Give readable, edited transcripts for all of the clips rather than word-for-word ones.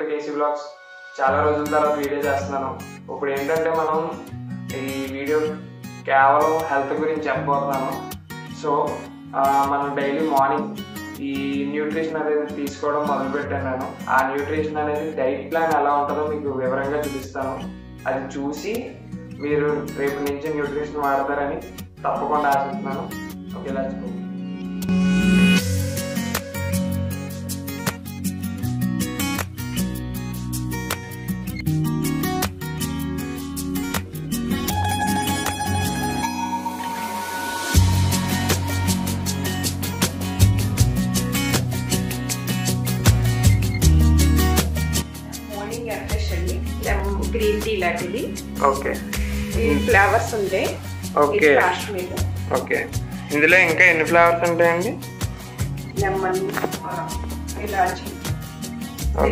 To KC blogs. చాలా రోజుల తర్వాత వీడియో చేస్తున్నాను. ఇప్పుడు ఏంటంటే మనం ఈ వీడియో కేవలం హెల్త్ గురించి చెప్పబోతున్నాను. సో మనం డైలీ మార్నింగ్ ఈ న్యూట్రిషన్ అనేది తీసుకోవడం మొదలుపెట్టాను నేను. ఆ న్యూట్రిషన్ అనేది డైట్ ప్లాన్ ఎలా ఉంటుందో మీకు వివరంగా చూపిస్తాను. అది చూసి మీరు రేపు నుంచి న్యూట్రిషన్ వాడతారని తప్పకుండా ఆశిస్తున్నాను. Okay, let's go. Green tea లాంటిది. ఓకే, ఈ ఫ్లేవర్స్ ఉంటాయి. Okay okay. ఇందులో ఇంకా ఎన్ని ఫ్లేవర్స్ ఉంటాయండి? లెమన్, ఇలాచి,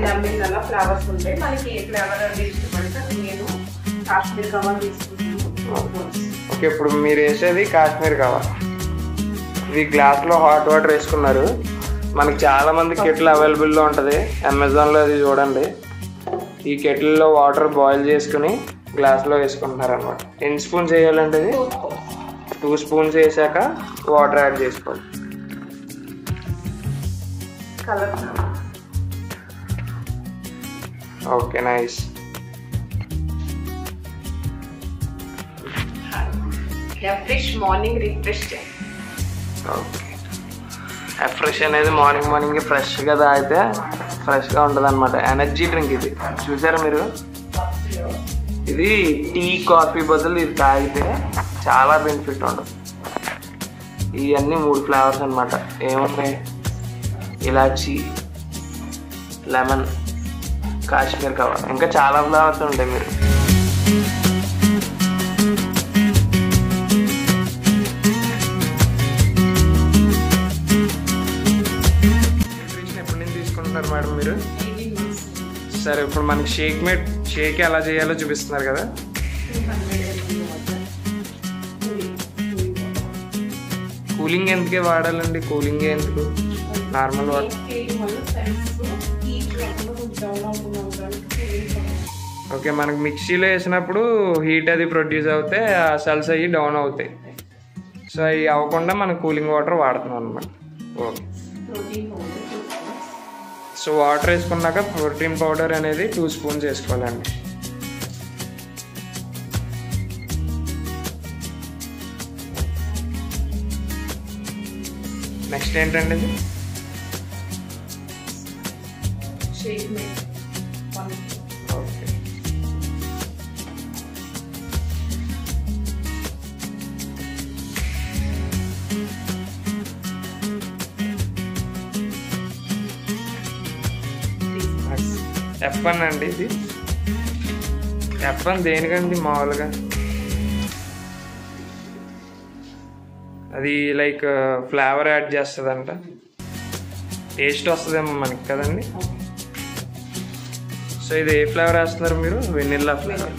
లెమన్ అలా ఫ్లేవర్స్ ఉంటాయి. మనకి ఏ ఫ్లేవర్ అనేది ఇష్టపడితే నేను కాశ్మీర్ కవర్ తీసుకుంటాను. ఓకే, ఇప్పుడు మీరు వేసేది కాశ్మీర్ కవర్. ఇది గ్లాస్లో హాట్ వాటర్ వేసుకున్నారు. మనకి చాలా మంది కెటిల్ అవైలబుల్లో ఉంటుంది. అమెజాన్లో అది చూడండి. ఈ కెటిల్లో వాటర్ బాయిల్ చేసుకుని గ్లాస్లో వేసుకుంటున్నారు అనమాట. ఎన్ని స్పూన్స్ వేయాలండి? ఇది 2 స్పూన్స్ వేసాక వాటర్ యాడ్ చేసుకోవాలి. Colour. Okay, nice. Fresh morning refresh. Okay, fresh అనేది మార్నింగ్ ఫ్రెష్గా తాగితే ఫ్రెష్గా ఉంటుంది అనమాట. ఎనర్జీ డ్రింక్ ఇది. చూసారా మీరు? ఇది టీ కాఫీ బదులు ఇది తాగితే చాలా బెనిఫిట్ ఉంటుంది. ఇవన్నీ 3 ఫ్లేవర్స్ అనమాట. ఏమున్నాయి? ఇలాచి, లెమన్, కాశ్మీర్ కవర్. ఇంకా చాలా ఫ్లేవర్స్ ఉంటాయి. మీరు ఎప్పటి నుంచి తీసుకుంటున్నారు మేడం మీరు? సరే, ఇప్పుడు మనకి షేక్ ఎలా చేయాలో చూపిస్తున్నారు కదా. కూలింగ్ ఎందుకే వాడాలండి? కూలింగ్ ఎందుకు? Normal water. ఓకే, మనకి మిక్సీలో వేసినప్పుడు హీట్ అది ప్రొడ్యూస్ అవుతే ఆ సెల్స్ అవి డౌన్ అవుతాయి. సో అవి అవ్వకుండా మనం కూలింగ్ వాటర్ వాడుతున్నాం అనమాట. ఓకే, సో వాటర్ వేసుకున్నాక ప్రోటీన్ పౌడర్ అనేది 2 స్పూన్స్ వేసుకోవాలండి. నెక్స్ట్ ఏంటండి ఇది? ఓకే, F1 అండి. ఇది F1 దేనికండి? మామూలుగా అది లైక్ ఫ్లేవర్ యాడ్ చేస్తుందంట. టేస్ట్ వస్తుందేమో మనకి కదండి. సో ఇది ఏ ఫ్లేవర్ వేస్తున్నారు మీరు? Vanilla flavour.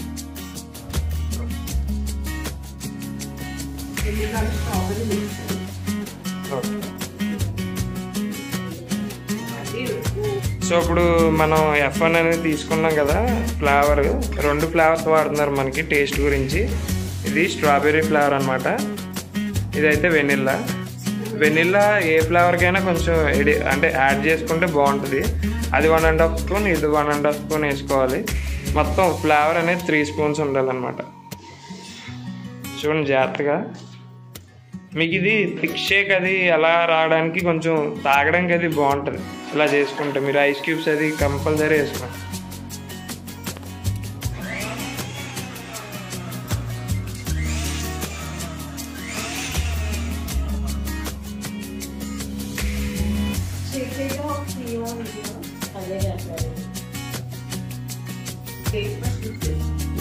సో ఇప్పుడు మనం F1 అనేది తీసుకున్నాం కదా ఫ్లేవర్. 2 ఫ్లేవర్స్ వాడుతున్నారు మనకి టేస్ట్ గురించి. ఇది స్ట్రాబెర్రీ ఫ్లేవర్ అనమాట. ఇదైతే వెనిల్లా. వెనిల్లా ఏ ఫ్లేవర్కైనా కొంచెం అంటే యాడ్ చేసుకుంటే బాగుంటుంది. అది 1.5 స్పూన్, ఇది 1.5 స్పూన్ వేసుకోవాలి. మొత్తం ఫ్లేవర్ అనేది 3 స్పూన్స్ ఉండాలన్నమాట. చూడండి జాగ్రత్తగా. మీకు ఇది థిక్ షేక్ అది ఎలా రావడానికి కొంచెం తాగడానికి అది బాగుంటుంది. ఇలా చేసుకుంటే మీరు ఐస్ క్యూబ్స్ అది కంపల్సరీ వేసుకోండి.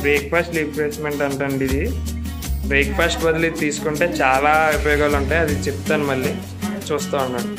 బ్రేక్ఫాస్ట్ రిప్లేస్మెంట్ అంటండి ఇది. బ్రేక్ఫాస్ట్ బదులు తీసుకుంటే చాలా ఉపయోగాలు ఉంటాయి. అది చెప్తాను, మళ్ళీ చూస్తూ ఉన్నాను.